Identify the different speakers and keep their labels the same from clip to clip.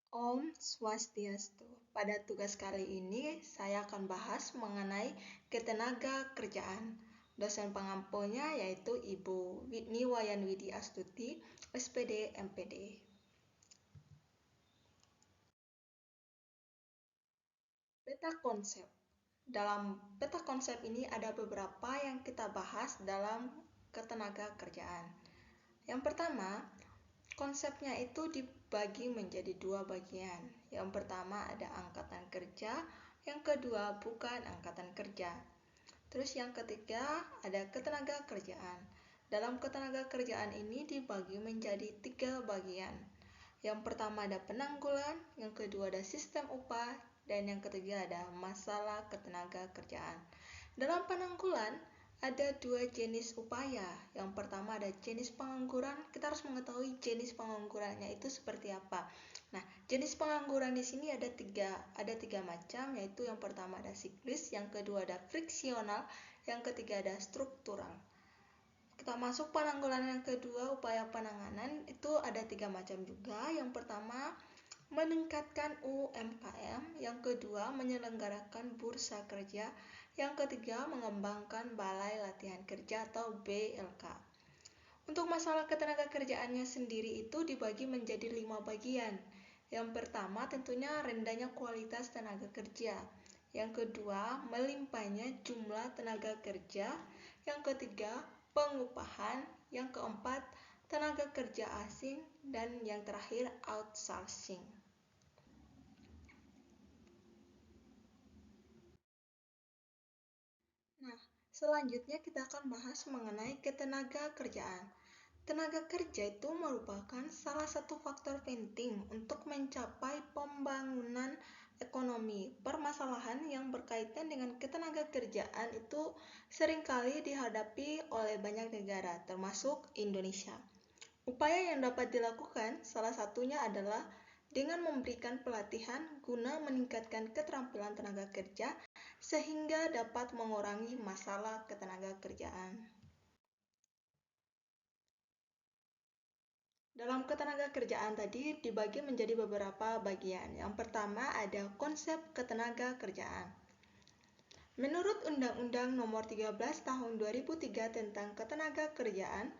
Speaker 1: Om Swastiastu. Pada tugas kali ini, saya akan bahas mengenai ketenaga kerjaan. Dosen pengampunya yaitu Ibu Whitney Wayan Astuti, SPD MPD. Peta konsep. Dalam peta konsep ini ada beberapa yang kita bahas dalam ketenaga kerjaan. Yang pertama, konsepnya itu dibagi menjadi dua bagian. Yang pertama ada angkatan kerja, yang kedua bukan angkatan kerja. Terus yang ketiga ada ketenaga kerjaan. Dalam ketenaga kerjaan ini dibagi menjadi tiga bagian. Yang pertama ada penanggulan, yang kedua ada sistem upah, dan yang ketiga ada masalah ketenaga kerjaan. Dalam penanggulan ada dua jenis upaya. Yang pertama ada jenis pengangguran. Kita harus mengetahui jenis penganggurannya itu seperti apa. Nah, jenis pengangguran di sini ada tiga macam, yaitu yang pertama ada siklis, yang kedua ada friksional, yang ketiga ada struktural. Kita masuk penanggulangan yang kedua, upaya penanganan itu ada tiga macam juga. Yang pertama meningkatkan UMKM, yang kedua menyelenggarakan bursa kerja, yang ketiga mengembangkan balai latihan kerja atau BLK. Untuk masalah ketenaga kerjaannya sendiri itu dibagi menjadi 5 bagian. Yang pertama tentunya rendahnya kualitas tenaga kerja. Yang kedua, melimpahnya jumlah tenaga kerja. Yang ketiga, pengupahan. Yang keempat, tenaga kerja asing. Dan yang terakhir, outsourcing. Nah, selanjutnya kita akan bahas mengenai ketenaga kerjaan. Tenaga kerja itu merupakan salah satu faktor penting untuk mencapai pembangunan ekonomi. Permasalahan yang berkaitan dengan ketenaga kerjaan itu seringkali dihadapi oleh banyak negara, termasuk Indonesia. Upaya yang dapat dilakukan salah satunya adalah dengan memberikan pelatihan guna meningkatkan keterampilan tenaga kerja sehingga dapat mengurangi masalah ketenaga kerjaan. Dalam ketenaga kerjaan tadi dibagi menjadi beberapa bagian. Yang pertama ada konsep ketenaga kerjaan. Menurut Undang-Undang Nomor 13 Tahun 2003 tentang Ketenaga Kerjaan,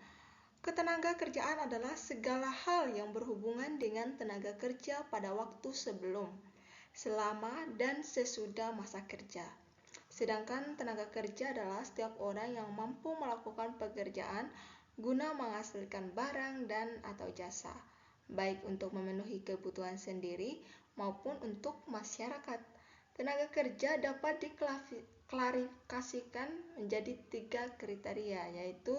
Speaker 1: ketenaga kerjaan adalah segala hal yang berhubungan dengan tenaga kerja pada waktu sebelum, selama, dan sesudah masa kerja. Sedangkan tenaga kerja adalah setiap orang yang mampu melakukan pekerjaan guna menghasilkan barang dan atau jasa, baik untuk memenuhi kebutuhan sendiri maupun untuk masyarakat. Tenaga kerja dapat diklarifikasikan menjadi tiga kriteria, yaitu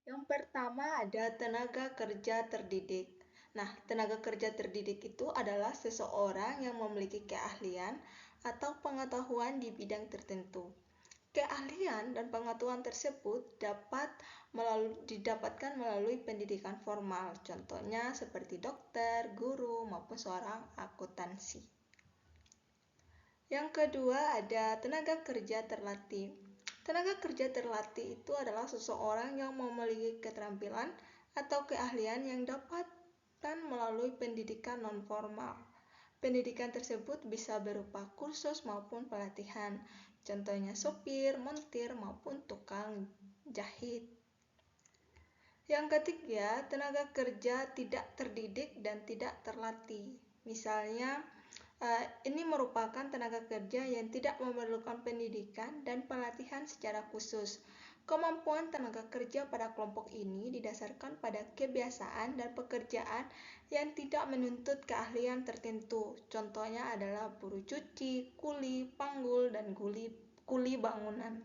Speaker 1: yang pertama ada tenaga kerja terdidik. Nah, tenaga kerja terdidik itu adalah seseorang yang memiliki keahlian atau pengetahuan di bidang tertentu. Keahlian dan pengetahuan tersebut dapat didapatkan melalui pendidikan formal, contohnya seperti dokter, guru, maupun seorang akuntansi. Yang kedua ada tenaga kerja terlatih. Tenaga kerja terlatih itu adalah seseorang yang memiliki keterampilan atau keahlian yang dapat dan melalui pendidikan non-formal. Pendidikan tersebut bisa berupa kursus maupun pelatihan, contohnya sopir, montir, maupun tukang jahit. Yang ketiga, tenaga kerja tidak terdidik dan tidak terlatih. Misalnya, ini merupakan tenaga kerja yang tidak memerlukan pendidikan dan pelatihan secara khusus. Kemampuan tenaga kerja pada kelompok ini didasarkan pada kebiasaan dan pekerjaan yang tidak menuntut keahlian tertentu. Contohnya adalah buruh cuci, kuli, panggul, dan kuli bangunan.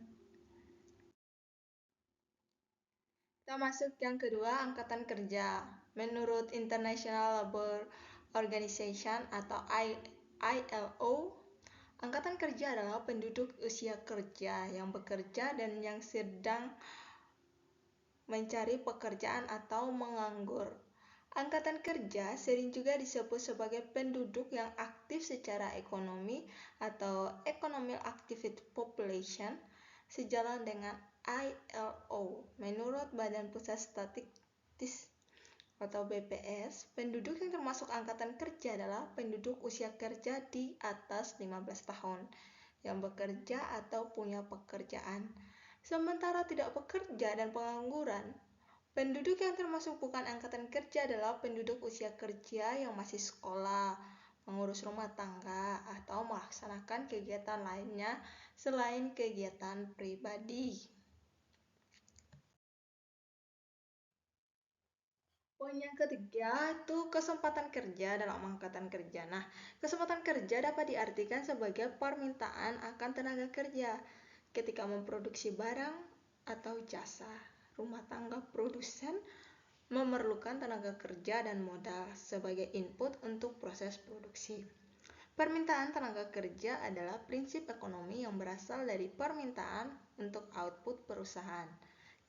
Speaker 1: Kita masuk yang kedua, angkatan kerja. Menurut International Labour Organization atau ILO, angkatan kerja adalah penduduk usia kerja yang bekerja dan yang sedang mencari pekerjaan atau menganggur. Angkatan kerja sering juga disebut sebagai penduduk yang aktif secara ekonomi atau Economic Active Population sejalan dengan ILO. Menurut Badan Pusat Statistik atau BPS, penduduk yang termasuk angkatan kerja adalah penduduk usia kerja di atas 15 tahun yang bekerja atau punya pekerjaan. Sementara tidak bekerja dan pengangguran, penduduk yang termasuk bukan angkatan kerja adalah penduduk usia kerja yang masih sekolah, mengurus rumah tangga, atau melaksanakan kegiatan lainnya selain kegiatan pribadi. Poin yang ketiga itu kesempatan kerja dalam angkatan kerja. Nah, kesempatan kerja dapat diartikan sebagai permintaan akan tenaga kerja ketika memproduksi barang atau jasa. Rumah tangga produsen memerlukan tenaga kerja dan modal sebagai input untuk proses produksi. Permintaan tenaga kerja adalah prinsip ekonomi yang berasal dari permintaan untuk output perusahaan.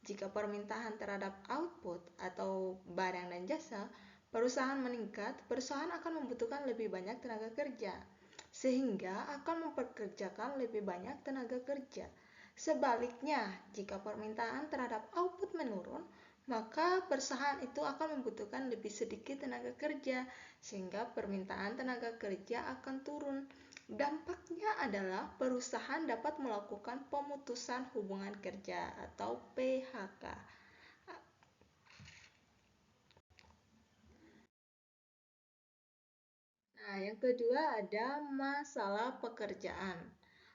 Speaker 1: Jika permintaan terhadap output atau barang dan jasa perusahaan meningkat, perusahaan akan membutuhkan lebih banyak tenaga kerja, sehingga akan memperkerjakan lebih banyak tenaga kerja. Sebaliknya, jika permintaan terhadap output menurun, maka perusahaan itu akan membutuhkan lebih sedikit tenaga kerja, sehingga permintaan tenaga kerja akan turun. Dampaknya adalah perusahaan dapat melakukan pemutusan hubungan kerja atau PHK. Nah, yang kedua ada masalah pekerjaan.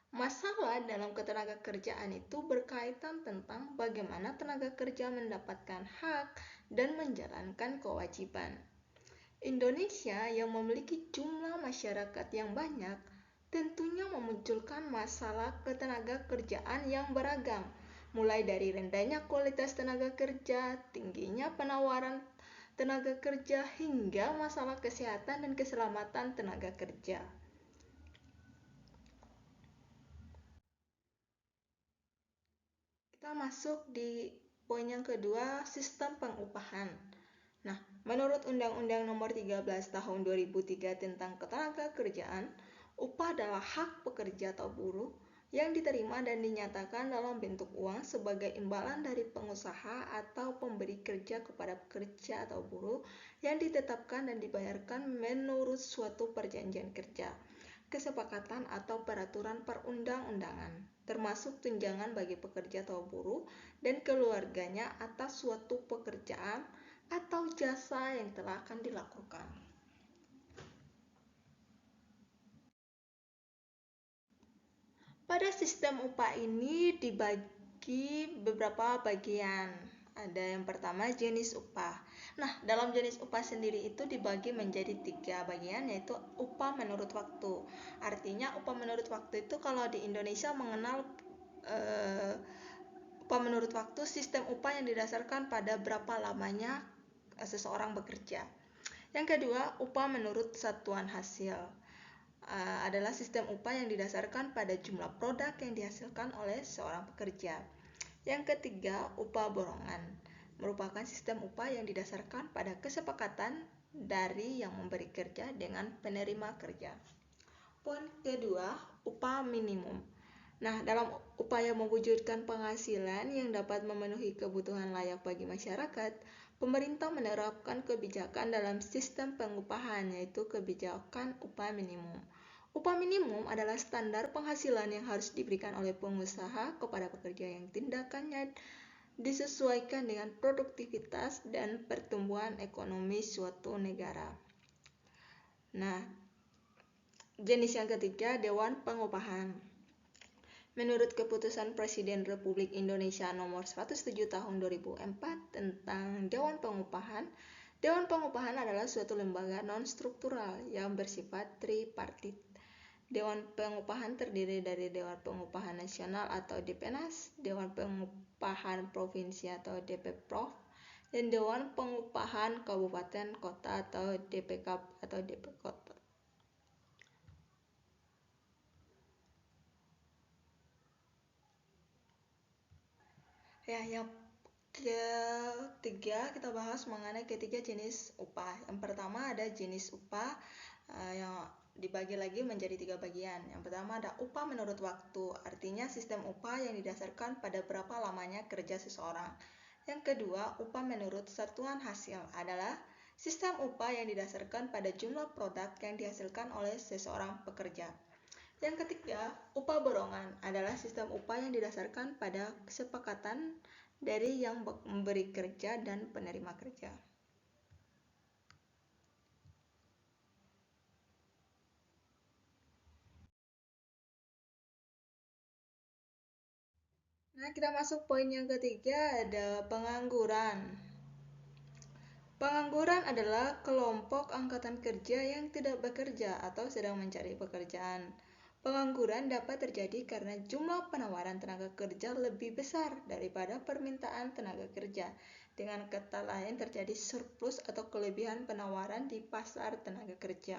Speaker 1: Masalah dalam ketenaga kerjaan itu berkaitan tentang bagaimana tenaga kerja mendapatkan hak dan menjalankan kewajiban. Indonesia yang memiliki jumlah masyarakat yang banyak tentunya memunculkan masalah ketenaga kerjaan yang beragam, mulai dari rendahnya kualitas tenaga kerja, tingginya penawaran tenaga kerja, hingga masalah kesehatan dan keselamatan tenaga kerja. Kita masuk di poin yang kedua, sistem pengupahan. Nah, menurut Undang-Undang Nomor 13 Tahun 2003 tentang Ketenagakerjaan, upah adalah hak pekerja atau buruh yang diterima dan dinyatakan dalam bentuk uang sebagai imbalan dari pengusaha atau pemberi kerja kepada pekerja atau buruh yang ditetapkan dan dibayarkan menurut suatu perjanjian kerja, kesepakatan atau peraturan perundang-undangan, termasuk tunjangan bagi pekerja atau buruh dan keluarganya atas suatu pekerjaan atau jasa yang telah akan dilakukan. Pada sistem upah ini dibagi beberapa bagian. Ada yang pertama jenis upah. Nah, dalam jenis upah sendiri itu dibagi menjadi 3 bagian, yaitu upah menurut waktu. Artinya upah menurut waktu itu kalau di Indonesia mengenal upah menurut waktu sistem upah yang didasarkan pada berapa lamanya seseorang bekerja. Yang kedua, upah menurut satuan hasil. Adalah sistem upah yang didasarkan pada jumlah produk yang dihasilkan oleh seorang pekerja. Yang ketiga, upah borongan merupakan sistem upah yang didasarkan pada kesepakatan dari yang memberi kerja dengan penerima kerja. Poin kedua, upah minimum. Nah, dalam upaya mewujudkan penghasilan yang dapat memenuhi kebutuhan layak bagi masyarakat, pemerintah menerapkan kebijakan dalam sistem pengupahan, yaitu kebijakan upah minimum. Upah minimum adalah standar penghasilan yang harus diberikan oleh pengusaha kepada pekerja yang tindakannya disesuaikan dengan produktivitas dan pertumbuhan ekonomi suatu negara. Nah, jenis yang ketiga, Dewan Pengupahan. Menurut keputusan Presiden Republik Indonesia Nomor 107 Tahun 2004 tentang Dewan Pengupahan, Dewan Pengupahan adalah suatu lembaga non-struktural yang bersifat tripartit. Dewan Pengupahan terdiri dari Dewan Pengupahan Nasional atau Depenas, Dewan Pengupahan Provinsi atau DPProv, dan Dewan Pengupahan Kabupaten Kota atau DPKap atau DPKota. Ya, yang ketiga kita bahas mengenai ketiga jenis upah. Yang pertama ada jenis upah yang dibagi lagi menjadi 3 bagian. Yang pertama ada upah menurut waktu, artinya sistem upah yang didasarkan pada berapa lamanya kerja seseorang. Yang kedua, upah menurut satuan hasil adalah sistem upah yang didasarkan pada jumlah produk yang dihasilkan oleh seseorang pekerja. Yang ketiga, upah borongan adalah sistem upah yang didasarkan pada kesepakatan dari yang memberi kerja dan penerima kerja. Nah, kita masuk poin yang ketiga, ada pengangguran. Pengangguran adalah kelompok angkatan kerja yang tidak bekerja atau sedang mencari pekerjaan. Pengangguran dapat terjadi karena jumlah penawaran tenaga kerja lebih besar daripada permintaan tenaga kerja. Dengan kata lain, terjadi surplus atau kelebihan penawaran di pasar tenaga kerja.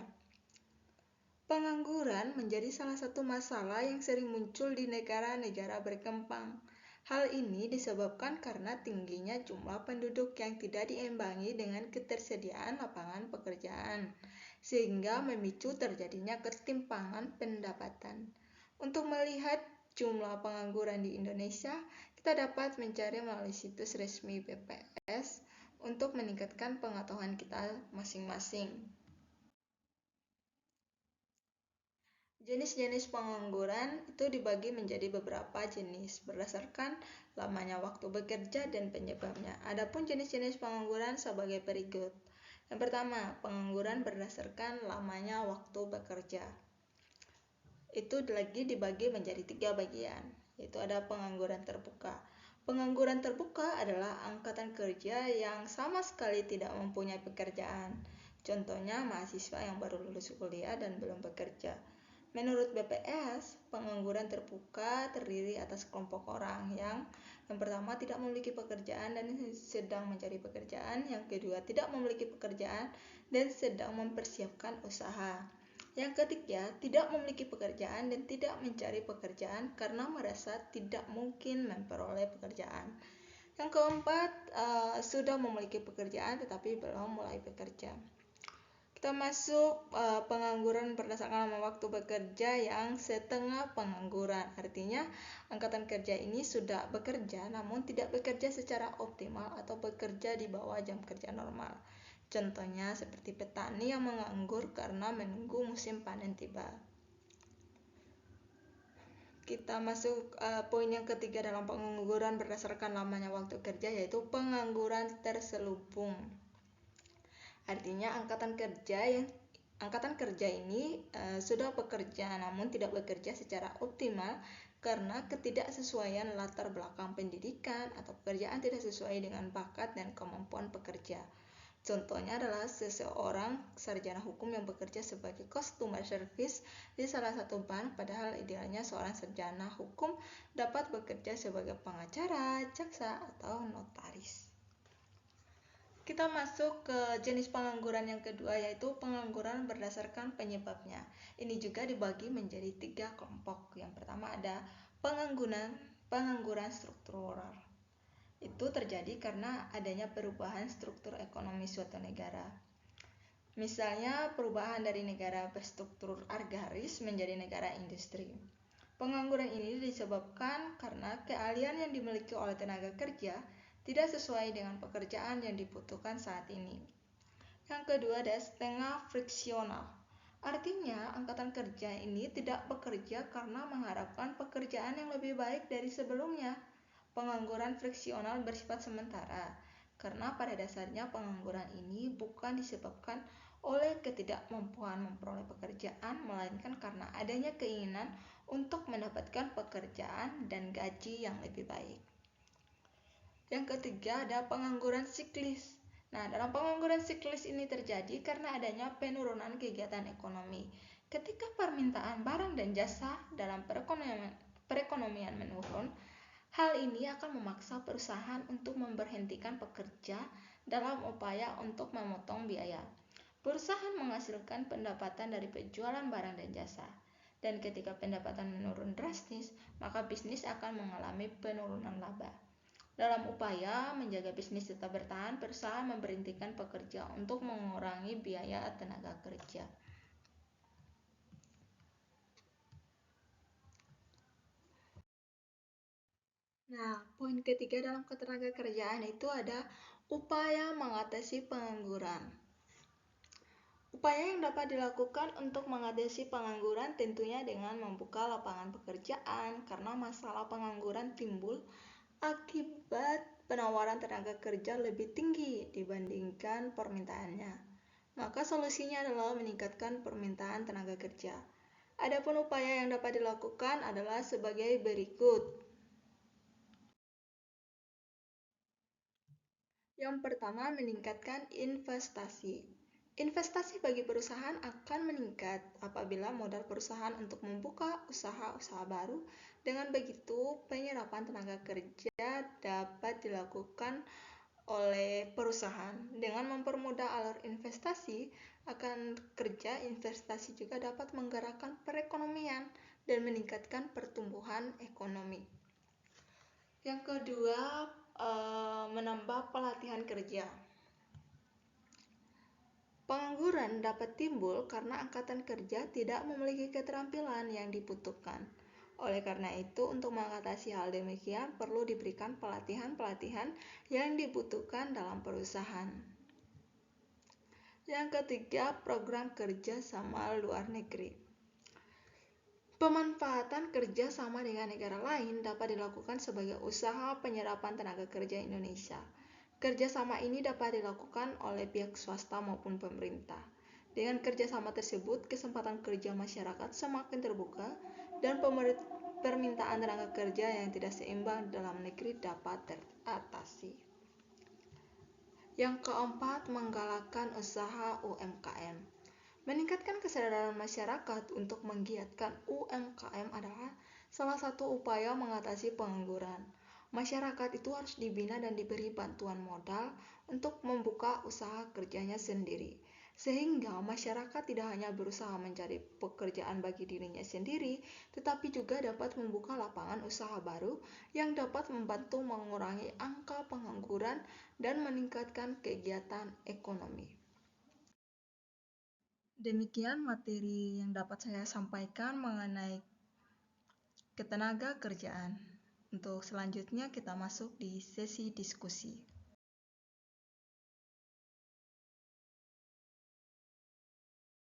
Speaker 1: Pengangguran menjadi salah satu masalah yang sering muncul di negara-negara berkembang. Hal ini disebabkan karena tingginya jumlah penduduk yang tidak diimbangi dengan ketersediaan lapangan pekerjaan, sehingga memicu terjadinya ketimpangan pendapatan. Untuk melihat jumlah pengangguran di Indonesia, kita dapat mencari melalui situs resmi BPS untuk meningkatkan pengetahuan kita masing-masing. Jenis-jenis pengangguran itu dibagi menjadi beberapa jenis berdasarkan lamanya waktu bekerja dan penyebabnya. Adapun jenis-jenis pengangguran sebagai berikut. Yang pertama, pengangguran berdasarkan lamanya waktu bekerja. Itu lagi dibagi menjadi 3 bagian, yaitu ada pengangguran terbuka. Pengangguran terbuka adalah angkatan kerja yang sama sekali tidak mempunyai pekerjaan. Contohnya mahasiswa yang baru lulus kuliah dan belum bekerja. Menurut BPS, pengangguran terbuka terdiri atas kelompok orang yang pertama tidak memiliki pekerjaan dan sedang mencari pekerjaan, yang kedua tidak memiliki pekerjaan dan sedang mempersiapkan usaha. Yang ketiga, tidak memiliki pekerjaan dan tidak mencari pekerjaan karena merasa tidak mungkin memperoleh pekerjaan. Yang keempat, sudah memiliki pekerjaan tetapi belum mulai bekerja. Kita masuk pengangguran berdasarkan lama waktu bekerja yang setengah pengangguran. Artinya, angkatan kerja ini sudah bekerja namun tidak bekerja secara optimal atau bekerja di bawah jam kerja normal. Contohnya seperti petani yang menganggur karena menunggu musim panen tiba. Kita masuk poin yang ketiga dalam pengangguran berdasarkan lamanya waktu kerja, yaitu pengangguran terselubung. Artinya angkatan kerja ini sudah bekerja namun tidak bekerja secara optimal karena ketidaksesuaian latar belakang pendidikan atau pekerjaan tidak sesuai dengan bakat dan kemampuan pekerja. Contohnya adalah seseorang sarjana hukum yang bekerja sebagai customer service di salah satu bank, padahal idealnya seorang sarjana hukum dapat bekerja sebagai pengacara, jaksa, atau notaris. Kita masuk ke jenis pengangguran yang kedua, yaitu pengangguran berdasarkan penyebabnya. Ini juga dibagi menjadi 3 kelompok. Yang pertama ada pengangguran struktural. Itu terjadi karena adanya perubahan struktur ekonomi suatu negara. Misalnya perubahan dari negara berstruktur agraris menjadi negara industri. Pengangguran ini disebabkan karena keahlian yang dimiliki oleh tenaga kerja tidak sesuai dengan pekerjaan yang dibutuhkan saat ini. Yang kedua ada setengah friksional. Artinya, angkatan kerja ini tidak bekerja karena mengharapkan pekerjaan yang lebih baik dari sebelumnya. Pengangguran friksional bersifat sementara, karena pada dasarnya pengangguran ini bukan disebabkan oleh ketidakmampuan memperoleh pekerjaan, melainkan karena adanya keinginan untuk mendapatkan pekerjaan dan gaji yang lebih baik. Yang ketiga ada pengangguran siklis. Nah, dalam pengangguran siklis ini terjadi karena adanya penurunan kegiatan ekonomi. Ketika permintaan barang dan jasa dalam perekonomian menurun, hal ini akan memaksa perusahaan untuk memberhentikan pekerja dalam upaya untuk memotong biaya. Perusahaan menghasilkan pendapatan dari penjualan barang dan jasa. Dan ketika pendapatan menurun drastis, maka bisnis akan mengalami penurunan laba. Dalam upaya menjaga bisnis tetap bertahan, perusahaan memberhentikan pekerja untuk mengurangi biaya tenaga kerja. Nah, poin ketiga dalam ketenaga kerjaan itu ada upaya mengatasi pengangguran. Upaya yang dapat dilakukan untuk mengatasi pengangguran tentunya dengan membuka lapangan pekerjaan, karena masalah pengangguran timbul akibat penawaran tenaga kerja lebih tinggi dibandingkan permintaannya. Maka solusinya adalah meningkatkan permintaan tenaga kerja. Adapun upaya yang dapat dilakukan adalah sebagai berikut. Yang pertama, meningkatkan investasi. Investasi bagi perusahaan akan meningkat apabila modal perusahaan untuk membuka usaha-usaha baru. Dengan begitu, penyerapan tenaga kerja dapat dilakukan oleh perusahaan. Dengan mempermudah alur investasi akan kerja, investasi juga dapat menggerakkan perekonomian dan meningkatkan pertumbuhan ekonomi. Yang kedua, menambah pelatihan kerja. Pengangguran dapat timbul karena angkatan kerja tidak memiliki keterampilan yang dibutuhkan. Oleh karena itu, untuk mengatasi hal demikian perlu diberikan pelatihan-pelatihan yang dibutuhkan dalam perusahaan. Yang ketiga, program kerja sama luar negeri. Pemanfaatan kerja sama dengan negara lain dapat dilakukan sebagai usaha penyerapan tenaga kerja Indonesia. Kerjasama ini dapat dilakukan oleh pihak swasta maupun pemerintah. Dengan kerjasama tersebut, kesempatan kerja masyarakat semakin terbuka dan permintaan tenaga kerja yang tidak seimbang dalam negeri dapat teratasi. Yang keempat, menggalakkan usaha UMKM. Meningkatkan kesadaran masyarakat untuk menggiatkan UMKM adalah salah satu upaya mengatasi pengangguran. Masyarakat itu harus dibina dan diberi bantuan modal untuk membuka usaha kerjanya sendiri, sehingga masyarakat tidak hanya berusaha mencari pekerjaan bagi dirinya sendiri, tetapi juga dapat membuka lapangan usaha baru yang dapat membantu mengurangi angka pengangguran dan meningkatkan kegiatan ekonomi. Demikian materi yang dapat saya sampaikan mengenai ketenaga kerjaan. Untuk selanjutnya kita masuk di sesi diskusi.